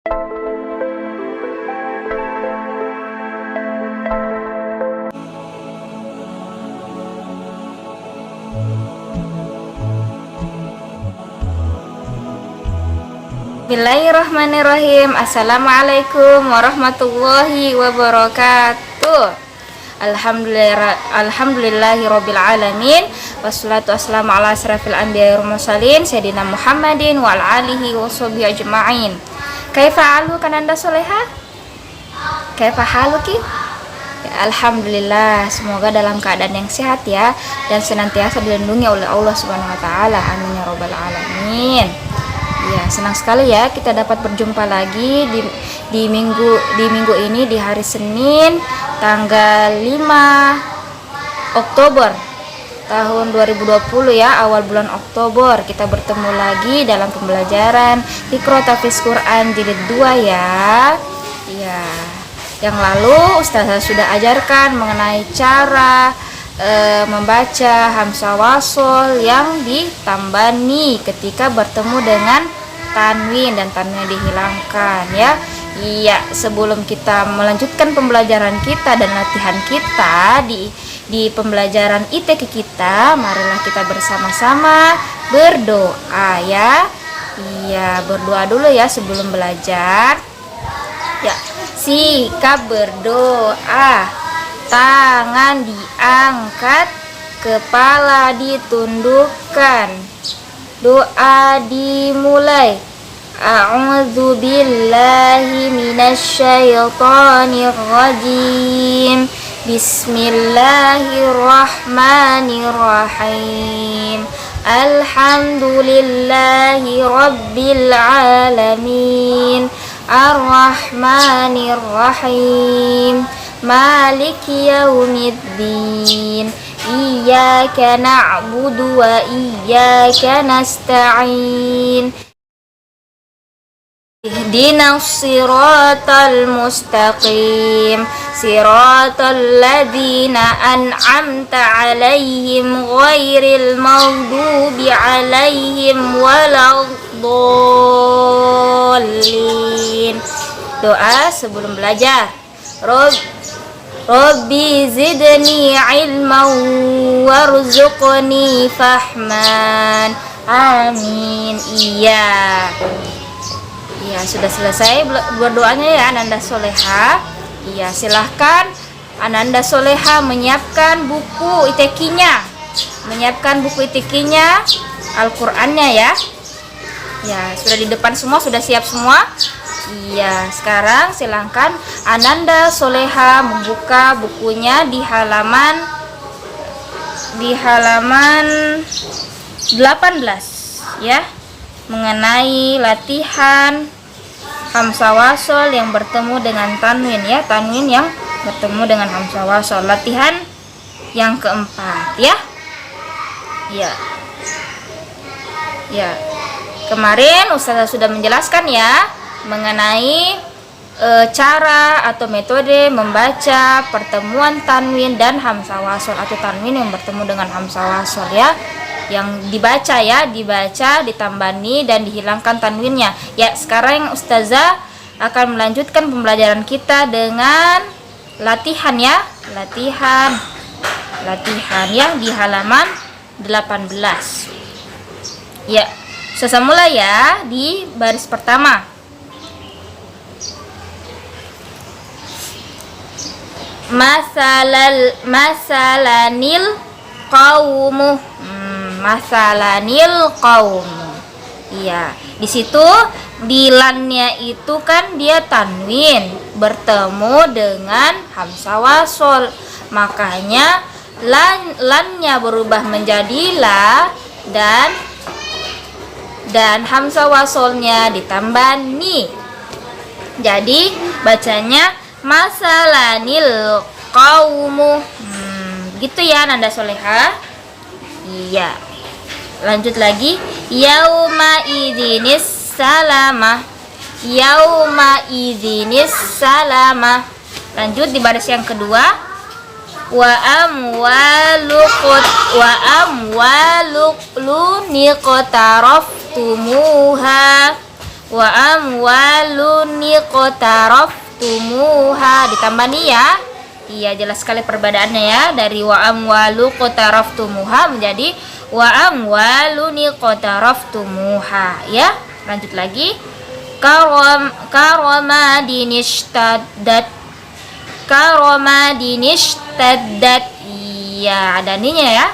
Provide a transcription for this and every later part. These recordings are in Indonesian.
Bismillahirrahmanirrahim. Assalamualaikum warahmatullahi wabarakatuh. Alhamdulillahirabbil alamin. Wassalatu wassalamu ala asrafil anbiya'i wal mursalin sayyidina Muhammadin wa ala alihi washabihi ajma'in. Kaifa halu kananda soleha? Kaifa haluki? Ya, alhamdulillah, semoga dalam keadaan yang sehat ya, dan senantiasa dilindungi oleh Allah Subhanahu wa taala. Amin ya rabbal alamin. Ya, senang sekali ya kita dapat berjumpa lagi di minggu ini, di hari Senin tanggal 5 Oktober tahun 2020 ya, awal bulan Oktober kita bertemu lagi dalam pembelajaran Iqra Tahfiz Quran jilid 2 ya. Ya, yang lalu Ustazah sudah ajarkan mengenai cara membaca hamzah wasol yang ditambani ketika bertemu dengan tanwin dan tanwin dihilangkan ya. Iya, sebelum kita melanjutkan pembelajaran kita dan latihan kita di pembelajaran ITK kita, marilah kita bersama-sama berdoa ya. Iya, berdoa dulu ya sebelum belajar. Ya, sikap berdoa. Tangan diangkat, kepala ditundukkan. Doa dimulai. A'udzu billahi minasyaitonir rajim. Bismillahirrahmanirrahim. Alhamdulillahi rabbil alamin. Ar-Rahmanir-Rahim. Maliki yaumiddin. Iyyaka na'budu wa iyyaka nasta'in. Ihdinas siratal mustaqim. Siratal ladzina an'amta 'alaihim ghairil maghdubi 'alaihim waladdallin. Doa sebelum belajar. Rabbi zidni ilman warzuqni fahman. Amin. Iya. Iya, sudah selesai berdoanya ya Ananda Soleha. Iya, silahkan Ananda Soleha menyiapkan buku ITK-nya. Al-Qur'annya ya. Ya, sudah di depan semua, sudah siap semua. Iya, sekarang silahkan Ananda Soleha membuka bukunya di halaman 18 ya, mengenai latihan hamzah wasol yang bertemu dengan tanwin ya, tanwin yang bertemu dengan hamzah wasol, latihan yang keempat ya. Ya. Ya. Kemarin Ustazah sudah menjelaskan ya mengenai cara atau metode membaca pertemuan tanwin dan hamzah wasol atau tanwin yang bertemu dengan hamzah wasol ya, yang dibaca ya, ditambani dan dihilangkan tanwinnya ya. Sekarang Ustazah akan melanjutkan pembelajaran kita dengan latihan ya, latihan ya di halaman 18 ya. Sesemula ya di baris pertama. Masalanil qaumu. Masalanil qaumu. Iya, di situ di lannya itu kan dia tanwin bertemu dengan hamzah wasol. Makanya lannya berubah menjadi la dan hamzah wasolnya ditambah ni. Jadi bacanya masalanil qaumu. Gitu ya Nanda Soleha. Iya. Lanjut lagi. Yauma idzinis salamah. Yauma idzinis salamah. Lanjut di baris yang kedua. Wa amwalu niqtaraftumuha Wa amwalun iqtaraftumuha, ditambah nih ya. Iya, jelas sekali perbedaannya ya, dari wa amwalu qtaraftumuha menjadi wa amwalun iqtaraftumuha ya. Lanjut lagi. Karomadinistaddat. Iya, ada ninya ya.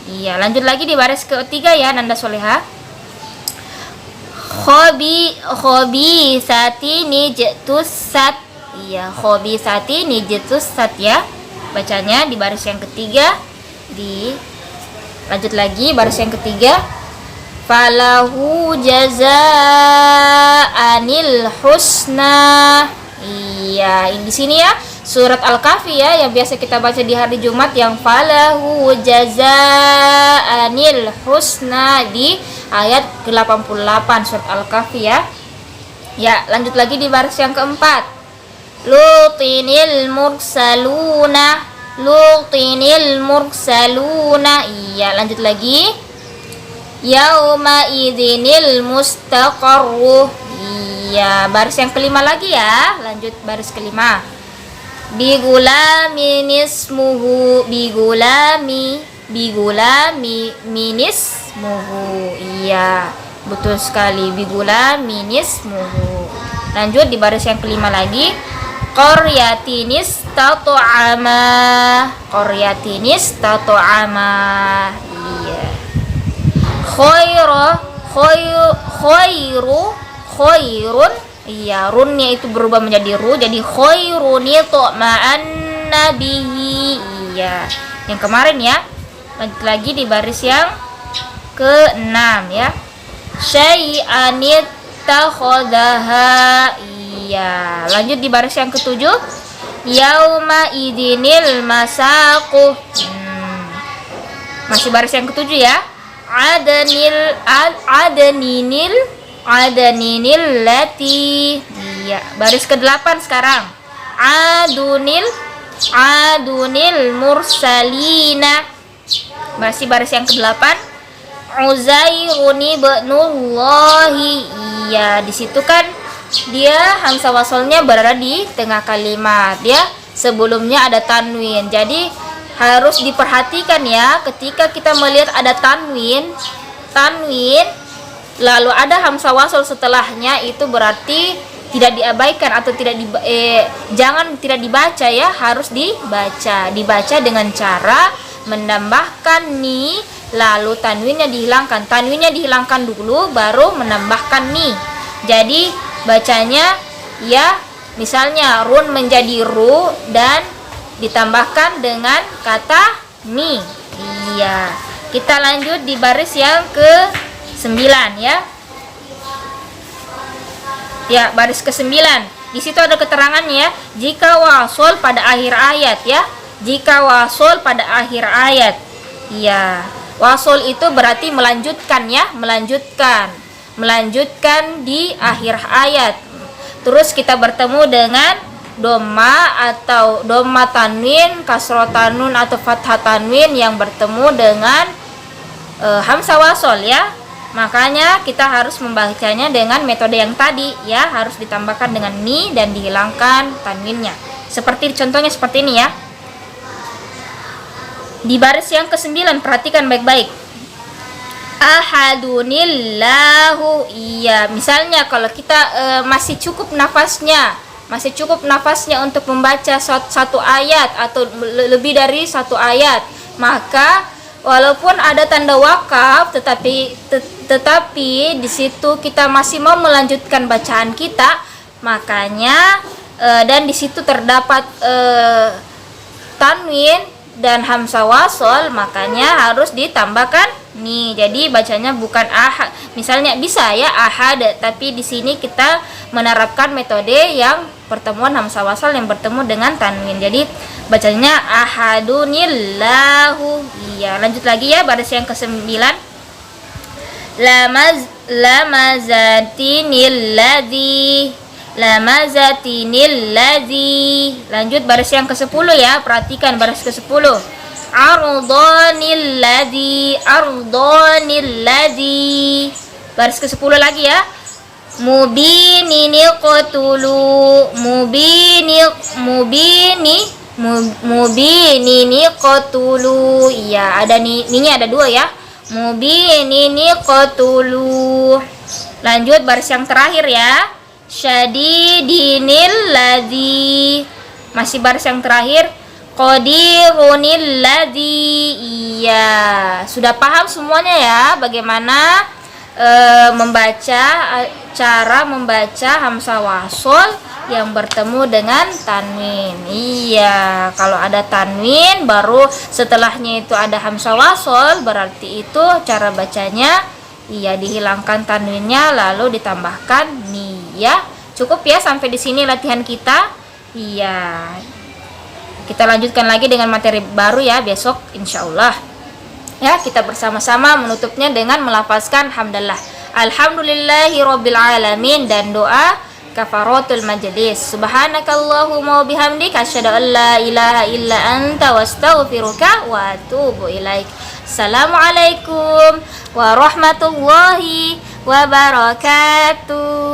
Iya, lanjut lagi di baris ketiga ya, Nanda Soleha. Khobisati nijtusat. Iya, khobisati nijtusat ya. Bacanya di baris yang ketiga. Lanjut lagi baris yang ketiga. Falahu jazaanil husna. Iya, di sini ya surat Al-Kahfi ya, yang biasa kita baca di hari Jumat, yang falahu jazaanil husna di ayat ke-88 surat Al-Kahfi ya. Ya, lanjut lagi di baris yang keempat. Lutinil mursaluna. Iya, lanjut lagi. Yauma idzinil mustaqarru. Iya, baris yang kelima lagi ya. Lanjut baris kelima. Bigulamin ismuhu. Bigulami minismuhu. Iya, betul sekali. Bigulamin ismuhu. Lanjut di baris yang kelima lagi. Qaryatinis tato'ama. Iya. Khairun. Iya, runnya itu berubah menjadi ru, jadi khairuni tu'ma'an nabihi. Iya, yang kemarin ya. Lanjut lagi di baris yang ke-6 ya. Syai'anit takhadaha. Iya, lanjut di baris yang ke-7. Yauma idinil masaquh. Masih baris yang ke-7 ya. Adaninil lati. Iya, baris ke-8 sekarang. Adunil mursalina. Masih baris yang ke-8. Uzairuni ibnullahi. Iya, di situ kan dia hamzah wasalnya berada di tengah kalimat ya. Sebelumnya ada tanwin. Jadi harus diperhatikan ya, ketika kita melihat ada tanwin lalu ada hamzah wasal setelahnya, itu berarti tidak diabaikan atau tidak dibaca ya, harus dibaca dengan cara menambahkan ni, lalu tanwinnya dihilangkan dulu baru menambahkan ni. Jadi bacanya ya, misalnya run menjadi ru dan ditambahkan dengan kata mi. Iya, kita lanjut di baris yang ke-9 ya. Ya, baris ke-9. Di situ ada keterangannya, jika wasol pada akhir ayat ya. Jika wasol pada akhir ayat. Iya, wasol itu berarti melanjutkan ya, melanjutkan di akhir ayat. Terus kita bertemu dengan doma atau doma tanwin, kasroh tanwin atau fathah tanwin yang bertemu dengan hamzah wasol ya. Makanya kita harus membacanya dengan metode yang tadi ya, harus ditambahkan dengan ni dan dihilangkan tanwinnya. Seperti contohnya seperti ini ya. Di baris yang ke-9 perhatikan baik-baik. Ahadunillahu. Iya, misalnya kalau kita masih cukup nafasnya untuk membaca satu ayat atau lebih dari satu ayat, maka walaupun ada tanda wakaf, tetapi di situ kita masih mau melanjutkan bacaan kita, makanya dan di situ terdapat tanwin dan hamzah wasol, makanya harus ditambahkan nih. Jadi bacanya bukan ahad. Misalnya bisa ya ahad, tapi di sini kita menerapkan metode yang pertemuan hamzah wasol yang bertemu dengan tanwin. Jadi bacanya ahadunillahu. Iya, lanjut lagi ya baris yang ke-9. Lamazatinil ladzi. Lanjut baris yang ke-10 ya, perhatikan baris ke-10. Ardonil ladzi. Baris ke-10 lagi ya. mubini qatulu, mubini qatulu. Iya, ada ninya ada dua ya. Mubini qatulu. Lanjut baris yang terakhir ya. Syadidinil ladzi. Masih baris yang terakhir. Qadirunil ladzi. Iya, sudah paham semuanya ya bagaimana cara membaca hamzah wasol yang bertemu dengan tanwin. Iya, kalau ada tanwin baru setelahnya itu ada hamzah wasol, berarti itu cara bacanya iya dihilangkan tanwinnya lalu ditambahkan niyah. Cukup ya sampai di sini latihan kita. Iya. Kita lanjutkan lagi dengan materi baru ya besok insyaallah. Ya, kita bersama-sama menutupnya dengan melafazkan hamdalah. Alhamdulillahirabbil alamin dan doa kafaratul majlis. Subhanakallahumma wa bihamdika asyhadu an la ilaha illa anta wastaghfiruka wa atubu ilaik. Assalamualaikum warahmatullahi wabarakatuh.